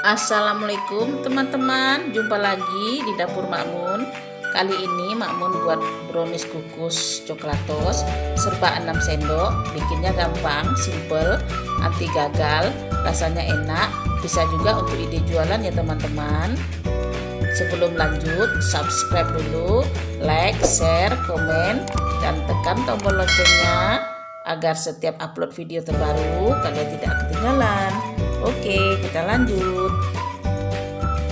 Assalamualaikum teman-teman, jumpa lagi di dapur Makmun. Kali ini Makmun buat brownies kukus coklatos serba 6 sendok. Bikinnya gampang, simple, anti gagal, rasanya enak, bisa juga untuk ide jualan ya teman-teman. Sebelum lanjut, subscribe dulu, like, share, komen, dan tekan tombol loncengnya agar setiap upload video terbaru kalian tidak ketinggalan. Oke, kita lanjut.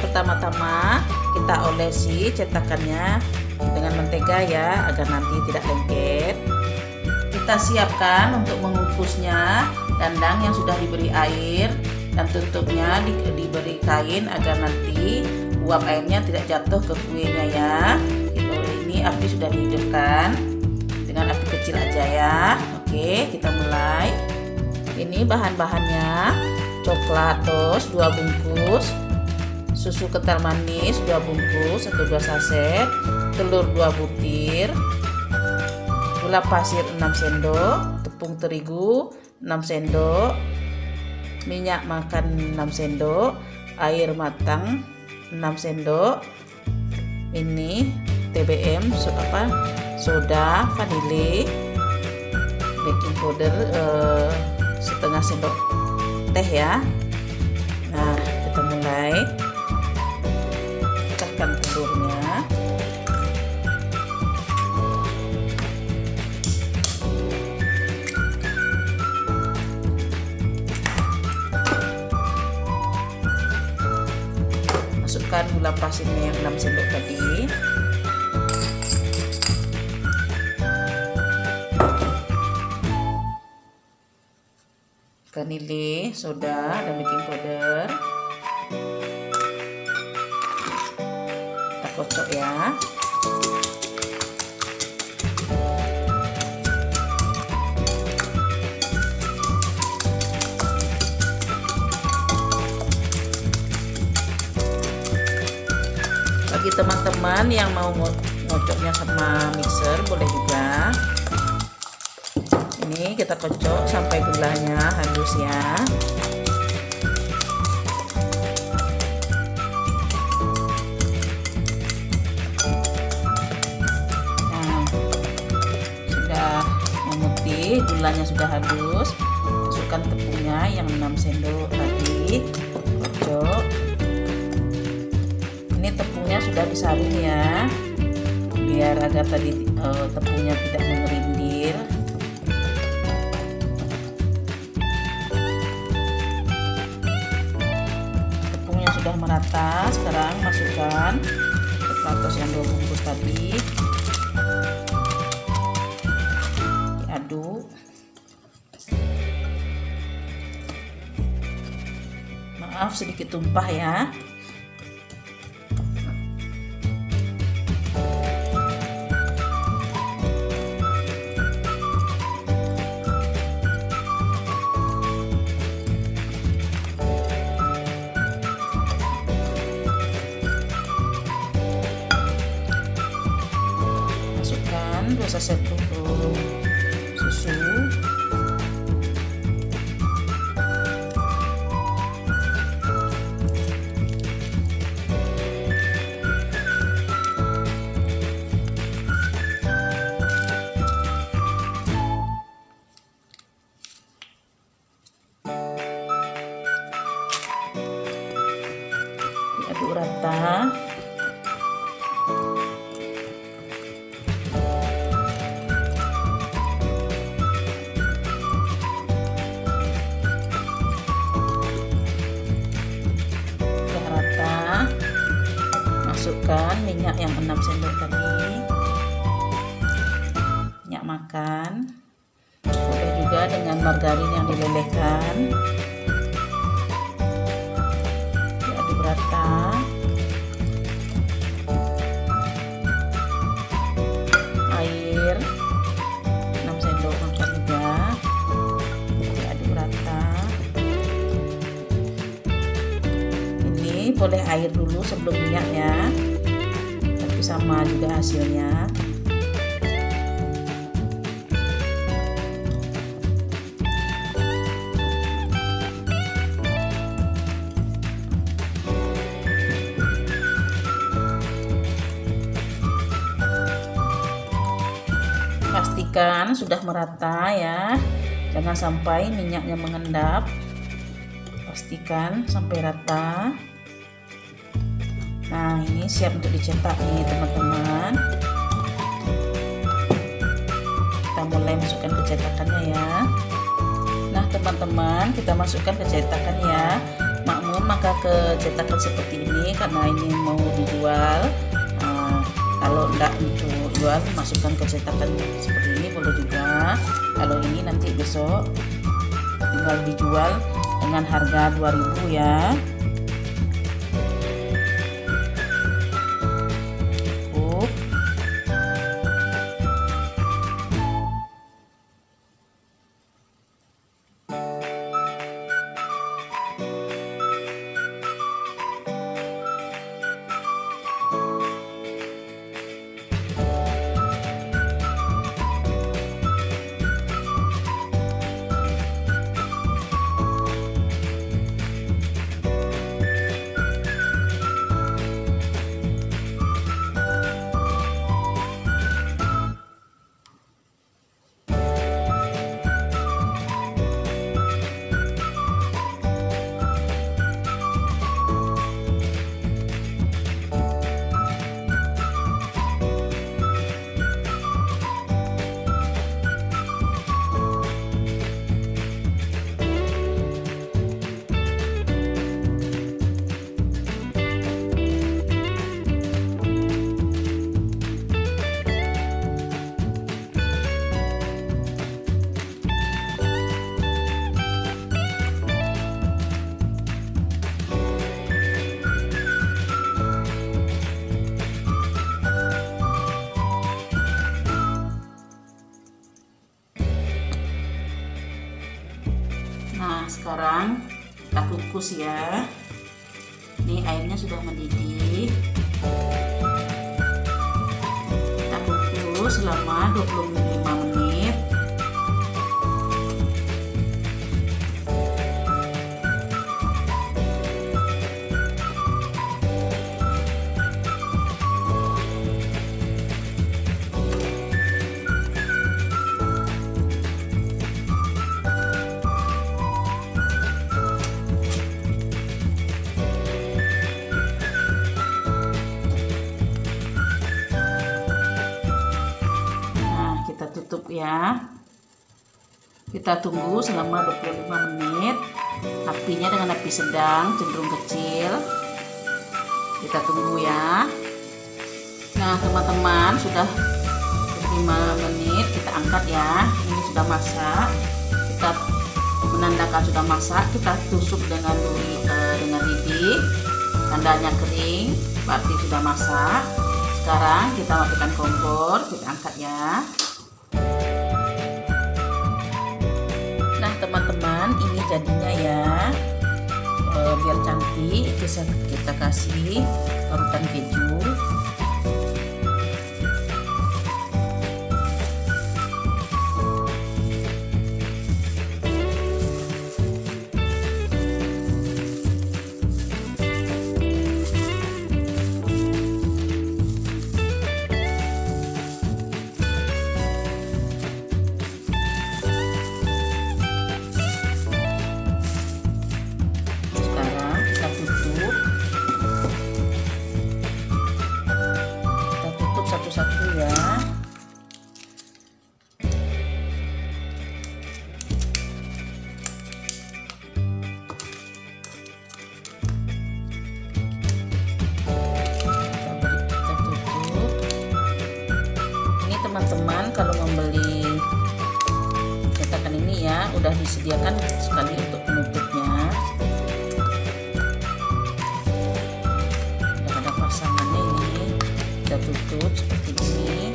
Pertama-tama kita olesi cetakannya dengan mentega ya, agar nanti tidak lengket. Kita siapkan untuk mengukusnya dandang yang sudah diberi air, dan tutupnya diberi kain agar nanti uap airnya tidak jatuh ke kuenya ya. Ini api sudah dihidupkan dengan api kecil aja ya. Oke, kita mulai. Ini bahan-bahannya: coklatos 2 bungkus, susu kental manis 2 bungkus atau 2 saset, telur 2 butir, gula pasir 6 sendok, tepung terigu 6 sendok, minyak makan 6 sendok, air matang 6 sendok, ini TBM soda vanili, baking powder setengah sendok teh ya. Nah, kita mulai. Pecahkan telurnya. Masukkan gula pasirnya yang 6 sendok tadi. Vanili, soda, dan baking powder. Kita kocok ya. Bagi teman-teman yang mau ngocoknya sama mixer boleh juga. Ini kita kocok sampai gulanya halus ya. Nah, sudah memutih, gulanya sudah halus. Masukkan tepungnya yang 6 sendok tadi, kocok. Ini tepungnya sudah disaring ya, biar agar tadi tepungnya tidak mengerindir. Sudah merata, sekarang masukkan coklatos yang 2 bungkus tadi, diaduk. Maaf sedikit tumpah ya. Masukkan 2 saset susu, diaduk rata. Masukkan minyak yang 6 sendok tadi, minyak makan, boleh juga dengan margarin yang dilelehkan. Diaduk rata. Air 6 sendok makan juga, diaduk rata. Ini boleh air dulu sebelum minyaknya, tapi sama juga hasilnya. Pastikan sudah merata ya, jangan sampai minyaknya mengendap. Pastikan sampai rata. Nah, ini siap untuk dicetak nih teman-teman. Kita mulai masukkan ke cetakannya ya. Nah teman-teman, kita masukkan ke cetakan ya. Maklum maka ke cetakan seperti ini karena ini mau dijual. Kalau enggak untuk jual, masukkan ke cetakan seperti ini boleh juga. Kalau ini nanti besok tinggal dijual dengan harga 2.000 ya. Cukup. Nah sekarang kita kukus ya. Ini airnya sudah mendidih. Kita kukus selama 25 menit. Tutup ya, kita tunggu selama 25 menit. Apinya dengan api sedang cenderung kecil, kita tunggu ya. Nah teman-teman, sudah 25 menit kita angkat ya. Ini sudah masak, kita menandakan sudah masak. Kita tusuk dengan lidi, tandanya kering berarti sudah masak. Sekarang kita matikan kompor, kita angkat ya. Nah teman-teman, ini jadinya ya. Biar cantik bisa kita kasih parutan keju. Satu-satu ya. Kita tutup. Ini teman-teman kalau membeli cetakan ini ya, udah disediakan sekali untuk penutupnya. Udah ada pasangannya ini. Kita tutup seperti ini.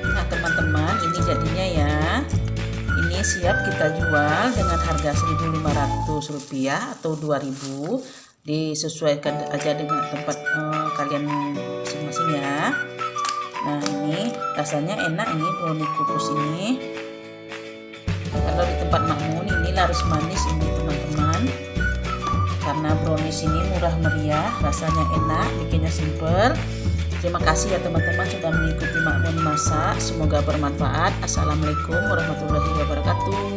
Nah teman-teman, ini jadinya ya. Ini siap kita jual dengan harga Rp1.500 atau Rp2.000. Disesuaikan aja dengan tempat kalian masing-masing ya. Nah, ini rasanya enak ini brownie kukus ini. Kalau di tempat Makmun ini laris manis ini teman-teman. Karena brownies ini murah meriah, rasanya enak, bikinnya simple. Terima kasih ya teman-teman sudah mengikuti Makmun masak. Semoga bermanfaat. Assalamualaikum warahmatullahi wabarakatuh.